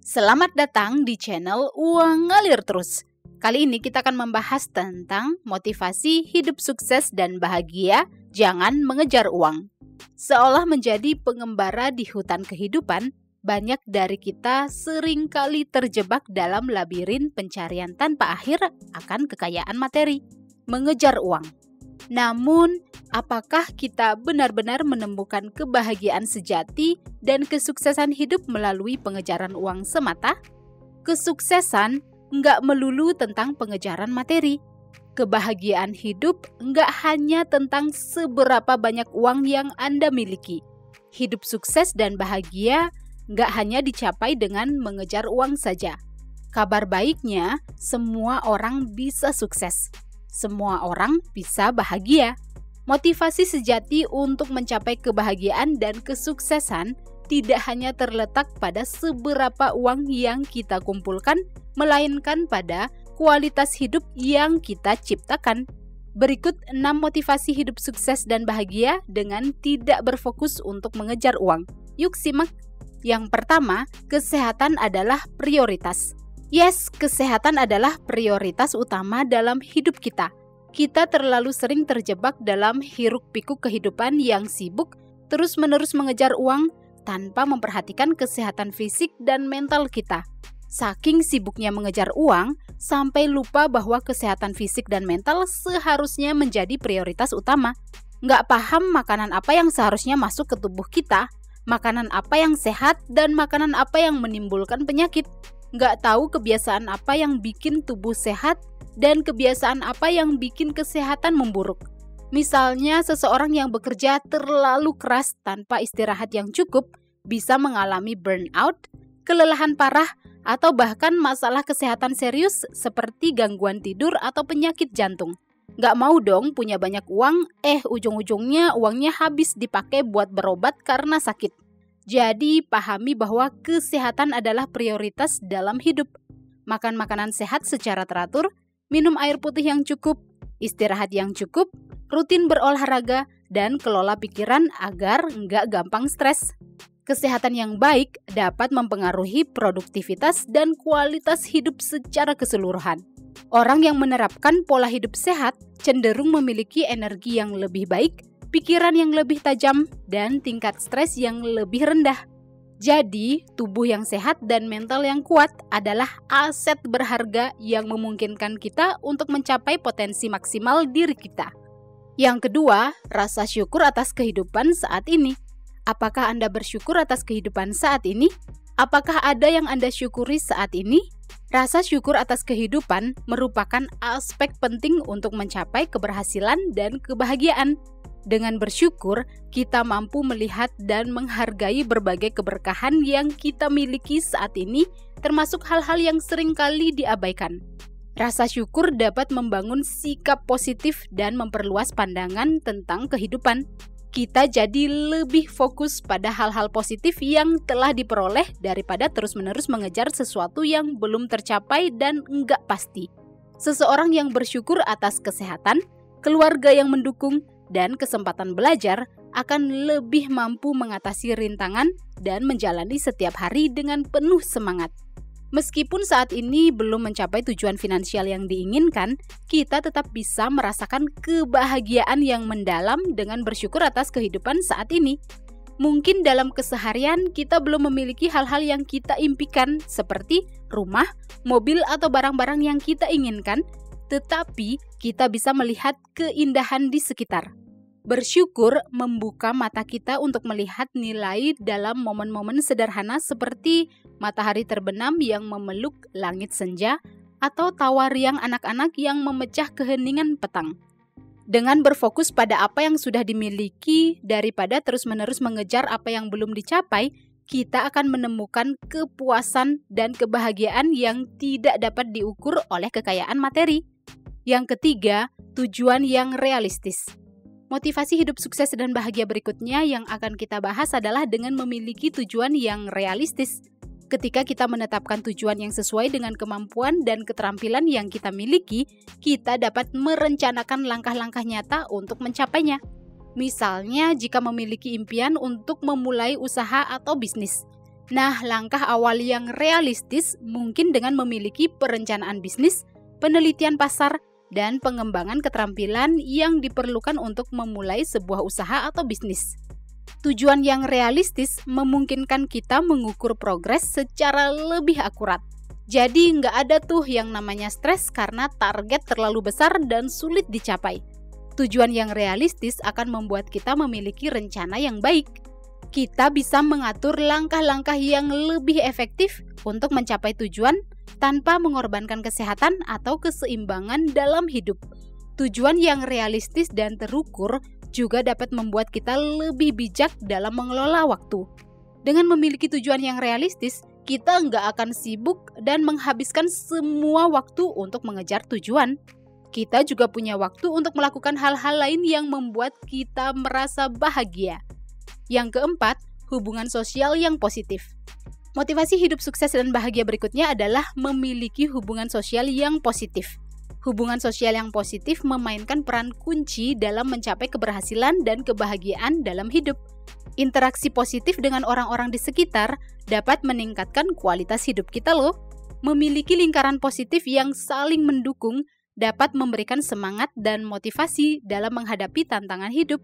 Selamat datang di channel Uang Ngalir Terus. Kali ini kita akan membahas tentang motivasi hidup sukses dan bahagia, jangan mengejar uang. Seolah menjadi pengembara di hutan kehidupan, banyak dari kita seringkali terjebak dalam labirin pencarian tanpa akhir akan kekayaan materi, mengejar uang. Namun, apakah kita benar-benar menemukan kebahagiaan sejati dan kesuksesan hidup melalui pengejaran uang semata? Kesuksesan nggak melulu tentang pengejaran materi. Kebahagiaan hidup nggak hanya tentang seberapa banyak uang yang Anda miliki. Hidup sukses dan bahagia nggak hanya dicapai dengan mengejar uang saja. Kabar baiknya, semua orang bisa sukses. Semua orang bisa bahagia. Motivasi sejati untuk mencapai kebahagiaan dan kesuksesan tidak hanya terletak pada seberapa uang yang kita kumpulkan, melainkan pada kualitas hidup yang kita ciptakan. Berikut 6 motivasi hidup sukses dan bahagia dengan tidak berfokus untuk mengejar uang. Yuk simak. Yang pertama, kesehatan adalah prioritas. Yes, kesehatan adalah prioritas utama dalam hidup kita. Kita terlalu sering terjebak dalam hiruk-pikuk kehidupan yang sibuk, terus-menerus mengejar uang tanpa memperhatikan kesehatan fisik dan mental kita. Saking sibuknya mengejar uang, sampai lupa bahwa kesehatan fisik dan mental seharusnya menjadi prioritas utama. Nggak paham makanan apa yang seharusnya masuk ke tubuh kita, makanan apa yang sehat, dan makanan apa yang menimbulkan penyakit. Nggak tahu kebiasaan apa yang bikin tubuh sehat dan kebiasaan apa yang bikin kesehatan memburuk. Misalnya, seseorang yang bekerja terlalu keras tanpa istirahat yang cukup bisa mengalami burnout, kelelahan parah, atau bahkan masalah kesehatan serius seperti gangguan tidur atau penyakit jantung. Nggak mau dong punya banyak uang, ujung-ujungnya uangnya habis dipakai buat berobat karena sakit. Jadi, pahami bahwa kesehatan adalah prioritas dalam hidup. Makan makanan sehat secara teratur, minum air putih yang cukup, istirahat yang cukup, rutin berolahraga, dan kelola pikiran agar nggak gampang stres. Kesehatan yang baik dapat mempengaruhi produktivitas dan kualitas hidup secara keseluruhan. Orang yang menerapkan pola hidup sehat cenderung memiliki energi yang lebih baik, pikiran yang lebih tajam, dan tingkat stres yang lebih rendah. Jadi, tubuh yang sehat dan mental yang kuat adalah aset berharga yang memungkinkan kita untuk mencapai potensi maksimal diri kita. Yang kedua, rasa syukur atas kehidupan saat ini. Apakah Anda bersyukur atas kehidupan saat ini? Apakah ada yang Anda syukuri saat ini? Rasa syukur atas kehidupan merupakan aspek penting untuk mencapai keberhasilan dan kebahagiaan. Dengan bersyukur, kita mampu melihat dan menghargai berbagai keberkahan yang kita miliki saat ini, termasuk hal-hal yang seringkali diabaikan. Rasa syukur dapat membangun sikap positif dan memperluas pandangan tentang kehidupan. Kita jadi lebih fokus pada hal-hal positif yang telah diperoleh daripada terus-menerus mengejar sesuatu yang belum tercapai dan enggak pasti. Seseorang yang bersyukur atas kesehatan, keluarga yang mendukung, dan kesempatan belajar akan lebih mampu mengatasi rintangan dan menjalani setiap hari dengan penuh semangat. Meskipun saat ini belum mencapai tujuan finansial yang diinginkan, kita tetap bisa merasakan kebahagiaan yang mendalam dengan bersyukur atas kehidupan saat ini. Mungkin dalam keseharian kita belum memiliki hal-hal yang kita impikan seperti rumah, mobil, atau barang-barang yang kita inginkan, tetapi kita bisa melihat keindahan di sekitar. Bersyukur membuka mata kita untuk melihat nilai dalam momen-momen sederhana seperti matahari terbenam yang memeluk langit senja atau tawa riang anak-anak yang memecah keheningan petang. Dengan berfokus pada apa yang sudah dimiliki daripada terus-menerus mengejar apa yang belum dicapai, kita akan menemukan kepuasan dan kebahagiaan yang tidak dapat diukur oleh kekayaan materi. Yang ketiga, tujuan yang realistis. Motivasi hidup sukses dan bahagia berikutnya yang akan kita bahas adalah dengan memiliki tujuan yang realistis. Ketika kita menetapkan tujuan yang sesuai dengan kemampuan dan keterampilan yang kita miliki, kita dapat merencanakan langkah-langkah nyata untuk mencapainya. Misalnya, jika memiliki impian untuk memulai usaha atau bisnis, Nah, langkah awal yang realistis mungkin dengan memiliki perencanaan bisnis, penelitian pasar, dan pengembangan keterampilan yang diperlukan untuk memulai sebuah usaha atau bisnis. Tujuan yang realistis memungkinkan kita mengukur progres secara lebih akurat. Jadi nggak ada tuh yang namanya stres karena target terlalu besar dan sulit dicapai. Tujuan yang realistis akan membuat kita memiliki rencana yang baik. Kita bisa mengatur langkah-langkah yang lebih efektif untuk mencapai tujuan tanpa mengorbankan kesehatan atau keseimbangan dalam hidup. Tujuan yang realistis dan terukur juga dapat membuat kita lebih bijak dalam mengelola waktu. Dengan memiliki tujuan yang realistis, kita nggak akan sibuk dan menghabiskan semua waktu untuk mengejar tujuan. Kita juga punya waktu untuk melakukan hal-hal lain yang membuat kita merasa bahagia. Yang keempat, hubungan sosial yang positif. Motivasi hidup sukses dan bahagia berikutnya adalah memiliki hubungan sosial yang positif. Hubungan sosial yang positif memainkan peran kunci dalam mencapai keberhasilan dan kebahagiaan dalam hidup. Interaksi positif dengan orang-orang di sekitar dapat meningkatkan kualitas hidup kita loh. Memiliki lingkaran positif yang saling mendukung dapat memberikan semangat dan motivasi dalam menghadapi tantangan hidup.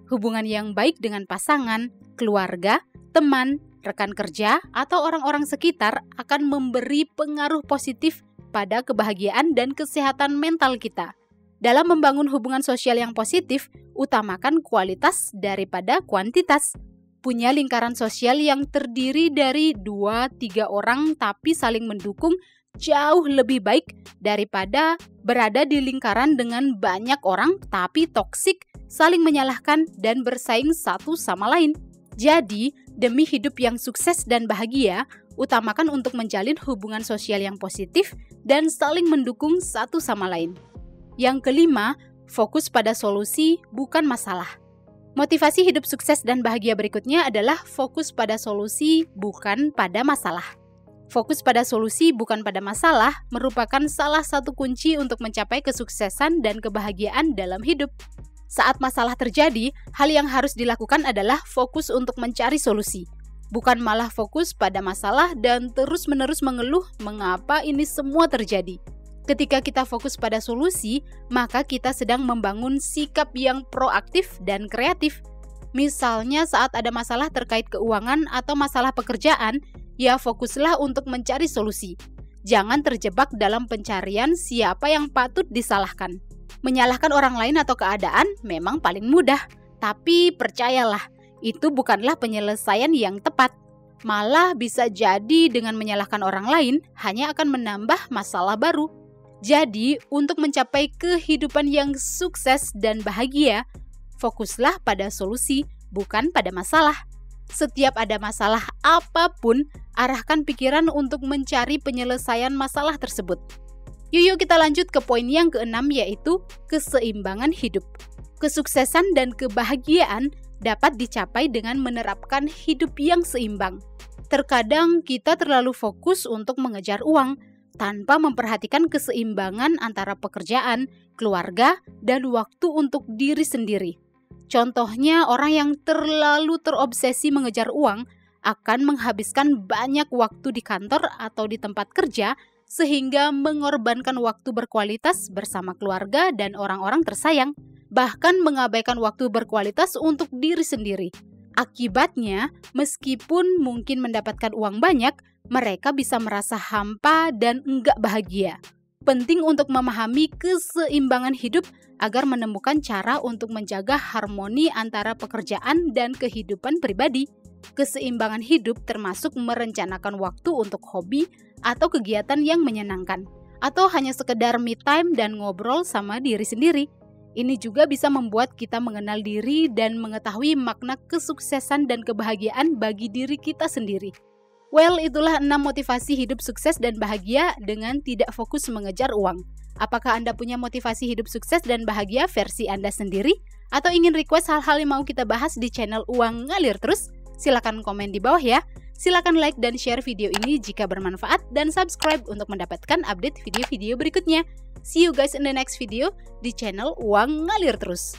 Hubungan yang baik dengan pasangan, keluarga, teman, rekan kerja, atau orang-orang sekitar akan memberi pengaruh positif pada kebahagiaan dan kesehatan mental kita. Dalam membangun hubungan sosial yang positif, utamakan kualitas daripada kuantitas. Punya lingkaran sosial yang terdiri dari 2-3 orang tapi saling mendukung jauh lebih baik daripada berada di lingkaran dengan banyak orang tapi toksik, saling menyalahkan, dan bersaing satu sama lain. Jadi, demi hidup yang sukses dan bahagia, utamakan untuk menjalin hubungan sosial yang positif dan saling mendukung satu sama lain. Yang kelima, fokus pada solusi, bukan masalah. Motivasi hidup sukses dan bahagia berikutnya adalah fokus pada solusi, bukan pada masalah. Fokus pada solusi, bukan pada masalah, merupakan salah satu kunci untuk mencapai kesuksesan dan kebahagiaan dalam hidup. Saat masalah terjadi, hal yang harus dilakukan adalah fokus untuk mencari solusi, bukan malah fokus pada masalah dan terus-menerus mengeluh mengapa ini semua terjadi. Ketika kita fokus pada solusi, maka kita sedang membangun sikap yang proaktif dan kreatif. Misalnya saat ada masalah terkait keuangan atau masalah pekerjaan, ya fokuslah untuk mencari solusi. Jangan terjebak dalam pencarian siapa yang patut disalahkan. Menyalahkan orang lain atau keadaan memang paling mudah, tapi percayalah, itu bukanlah penyelesaian yang tepat. Malah bisa jadi dengan menyalahkan orang lain hanya akan menambah masalah baru. Jadi, untuk mencapai kehidupan yang sukses dan bahagia, fokuslah pada solusi, bukan pada masalah. Setiap ada masalah apapun, arahkan pikiran untuk mencari penyelesaian masalah tersebut. Yuk kita lanjut ke poin yang keenam, yaitu keseimbangan hidup. Kesuksesan dan kebahagiaan dapat dicapai dengan menerapkan hidup yang seimbang. Terkadang kita terlalu fokus untuk mengejar uang, tanpa memperhatikan keseimbangan antara pekerjaan, keluarga, dan waktu untuk diri sendiri. Contohnya, orang yang terlalu terobsesi mengejar uang akan menghabiskan banyak waktu di kantor atau di tempat kerja sehingga mengorbankan waktu berkualitas bersama keluarga dan orang-orang tersayang, bahkan mengabaikan waktu berkualitas untuk diri sendiri. Akibatnya, meskipun mungkin mendapatkan uang banyak, mereka bisa merasa hampa dan enggak bahagia. Penting untuk memahami keseimbangan hidup agar menemukan cara untuk menjaga harmoni antara pekerjaan dan kehidupan pribadi. Keseimbangan hidup termasuk merencanakan waktu untuk hobi atau kegiatan yang menyenangkan, atau hanya sekedar me time dan ngobrol sama diri sendiri. Ini juga bisa membuat kita mengenal diri dan mengetahui makna kesuksesan dan kebahagiaan bagi diri kita sendiri. Well, itulah 6 motivasi hidup sukses dan bahagia dengan tidak fokus mengejar uang. Apakah Anda punya motivasi hidup sukses dan bahagia versi Anda sendiri? Atau ingin request hal-hal yang mau kita bahas di channel Uang Ngalir Terus? Silakan komen di bawah ya. Silakan like dan share video ini jika bermanfaat dan subscribe untuk mendapatkan update video-video berikutnya. See you guys in the next video di channel Uang Ngalir Terus.